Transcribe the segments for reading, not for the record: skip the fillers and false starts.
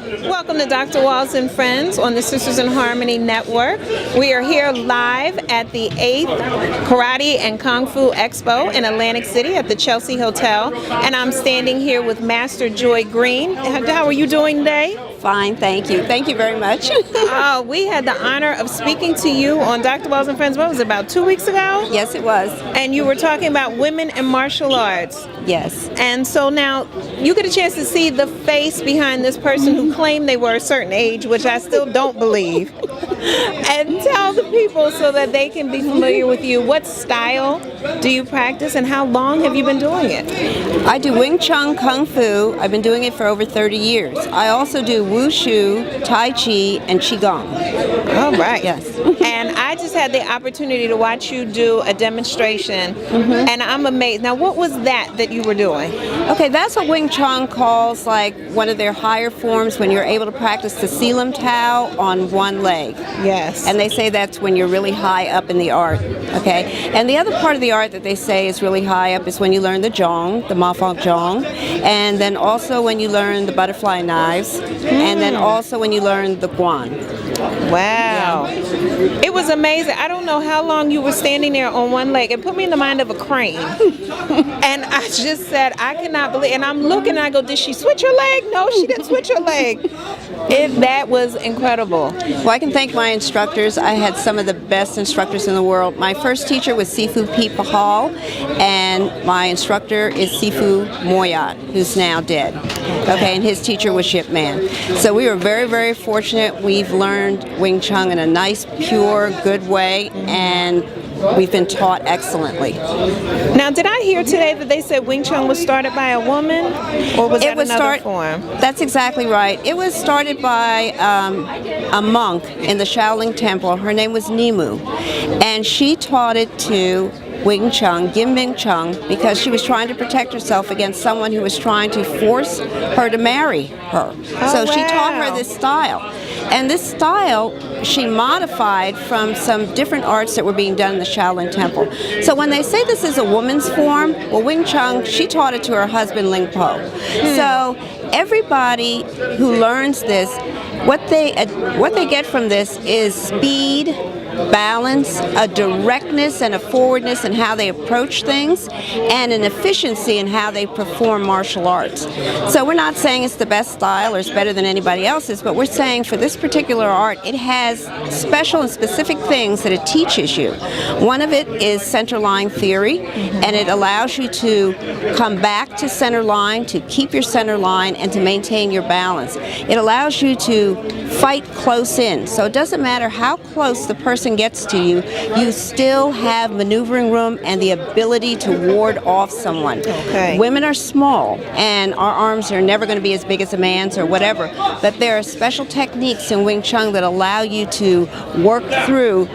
Welcome to Dr. Walls and Friends on the Sisters in Harmony Network. We are here live at the 8th Karate and Kung Fu Expo in Atlantic City at the Chelsea Hotel. And I'm standing here with Master Joy Green. How are you doing today? Fine, thank you. Thank you very much. We had the honor of speaking to you on Dr. Walls and Friends, what was it, about 2 weeks ago? Yes, it was. And you were talking about women in martial arts. Yes. And so now you get a chance to see the face behind this person who claimed they were a certain age, which I still don't believe. And tell the people so that they can be familiar with you. What style do you practice and how long have you been doing it? I do Wing Chun Kung Fu. I've been doing it for over 30 years. I also do Wushu, Tai Chi, and Qigong. All right. Yes. And I just had the opportunity to watch you do a demonstration, and I'm amazed. Now, what was that you were doing? Okay, that's what Wing Chun calls like one of their higher forms when you're able to practice the Selam Tao on one leg. Yes. And they say that's when you're really high up in the art, okay? And the other part of the art that they say is really high up is when you learn the Zhong, the Ma Fong Zhong, and then also when you learn the butterfly knives, and then also when you learn the Guan. Wow. It was amazing. I don't know how long you were standing there on one leg. It put me in the mind of a crane. And I just said, I cannot believe, and I'm looking and I go, did she switch her leg? No, she didn't switch her leg. That was incredible. Well, I can thank my instructors. I had some of the best instructors in the world. My first teacher was Sifu Pete Pahal, and my instructor is Sifu Moyat, who's now dead. Okay, and his teacher was Ship Man. So we were very, very fortunate. We've learned Wing Chun in a nice, pure, good way, and we've been taught excellently. Now, did I hear today that they said Wing Chun was started by a woman, or was that another form? That's exactly right. It was started by a monk in the Shaolin Temple. Her name was Nimu, and she taught it to Wing Chun, Gim Ming Chung, because she was trying to protect herself against someone who was trying to force her to marry her. So she taught her this style. And this style she modified from some different arts that were being done in the Shaolin Temple. So when they say this is a woman's form, well, Wing Chun, she taught it to her husband, Ling Po. So everybody who learns this, what they get from this is speed, balance, a directness and a forwardness in how they approach things, and an efficiency in how they perform martial arts. So we're not saying it's the best style or it's better than anybody else's, but we're saying for this particular art, it has special and specific things that it teaches you. One of it is center line theory, and it allows you to come back to center line, to keep your center line, and to maintain your balance. It allows you to fight close in, so it doesn't matter how close the person gets to you, you still have maneuvering room and the ability to ward off someone. Okay. Women are small, and our arms are never going to be as big as a man's or whatever, but there are special techniques in Wing Chun that allow you to work through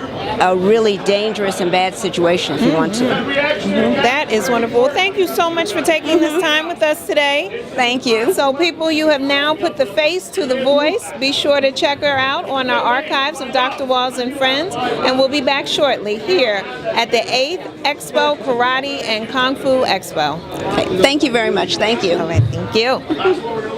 a really dangerous and bad situation if you want to. That is wonderful. Thank you so much for taking this time with us today. Thank you. So people, you have now put the face to the voice. Be sure to check her out on our archives of Dr. Walls and Friends, and we'll be back shortly here at the 8th Expo Karate and Kung Fu Expo. Okay. Thank you very much. Thank you. All right, thank you.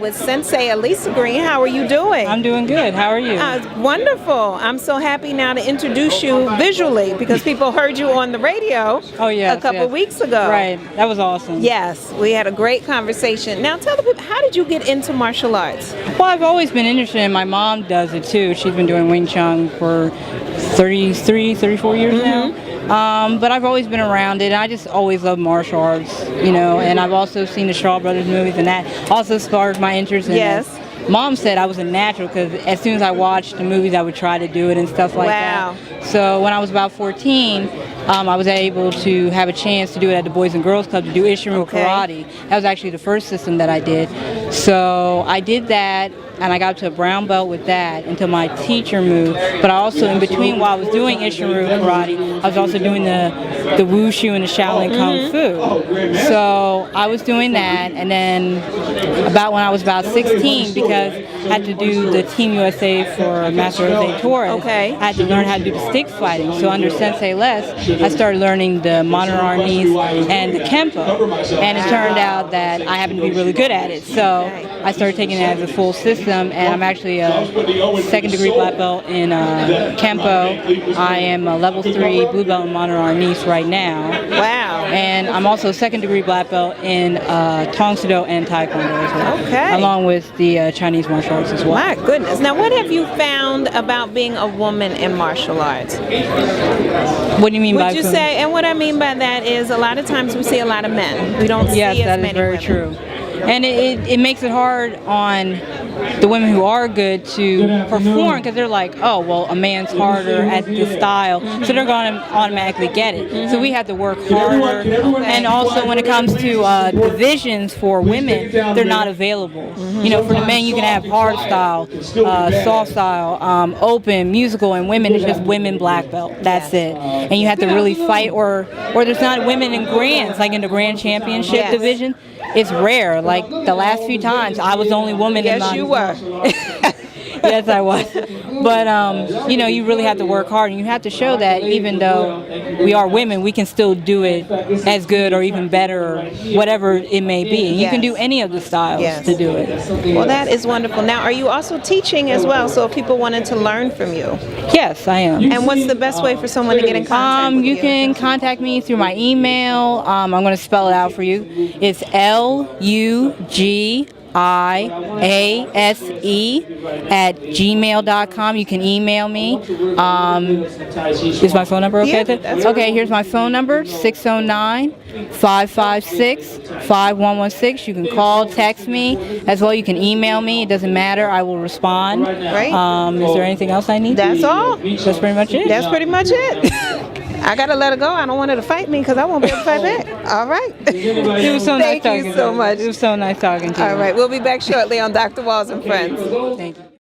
with Sensei Elisa Green. How are you doing? I'm doing good. How are you? Wonderful. I'm so happy now to introduce you visually because people heard you on the radio a couple weeks ago. Right. That was awesome. Yes, we had a great conversation. Now tell the people, how did you get into martial arts? Well, I've always been interested, and my mom does it too. She's been doing Wing Chun for 34 years now. But I've always been around it, and I just always loved martial arts, and I've also seen the Shaw Brothers movies, and that also sparked my interest in it. Mom said I was a natural because as soon as I watched the movies, I would try to do it and stuff like that. So when I was about 14, I was able to have a chance to do it at the Boys and Girls Club to do Ishinryu karate. That was actually the first system that I did. So I did that, and I got to a brown belt with that until my teacher moved. But I also, in between, while I was doing Ishinryu karate, I was also doing the Wushu and the Shaolin Kung Fu. So I was doing that, and then about when I was about 16, because I had to do the Team USA for Master Jose Torres, I had to learn how to do the stick fighting. So under Sensei Les, I started learning the modern arnis and the Kempo. And it turned out that I happened to be really good at it. So I started taking it as a full system, and I'm actually a second-degree black belt in Kempo. I am a level 3 blue belt in modern arnis right now. Wow. And I'm also a second-degree black belt in Tong Soo Do and Taekwondo as well. Along with the Chinese martial arts as well. My goodness. Now, what have you found about being a woman in martial arts? What do you mean by Would you say, and what I mean by that is a lot of times we see a lot of men. We don't see as many women. Yes, that is very true. And it makes it hard on the women who are good to perform because they're like, oh, well, a man's harder at this style, so they're going to automatically get it. So we have to work harder. And also when it comes to divisions for women, they're not available. For the men, you can have hard style, soft style, open, musical, and women, it's just women black belt. That's it. And you have to really fight, or there's not women in grands, like in the grand championship division. It's rare. Like the last few times, I was the only woman in my... Yes, you were. Yes, I was. But, you really have to work hard, and you have to show that even though we are women, we can still do it as good or even better, or whatever it may be. And you can do any of the styles to do it. Well, that is wonderful. Now, are you also teaching as well, so if people wanted to learn from you? Yes, I am. And what's the best way for someone to get in contact with you? You can contact me through my email. I'm going to spell it out for you. It's LUGIASE@gmail.com. You can email me. Is my phone number okay? Okay, here's my phone number, 609-556-5116. You can call, text me as well. You can email me. It doesn't matter. I will respond. Right. Is there anything else I need? That's all. That's pretty much it. That's pretty much it. I gotta let her go. I don't want her to fight me because I won't be able to fight back. All right. It was so nice talking to you. Thank you so much. It was so nice talking to you. All right. We'll be back shortly on Dr. Walls and Friends. Thank you.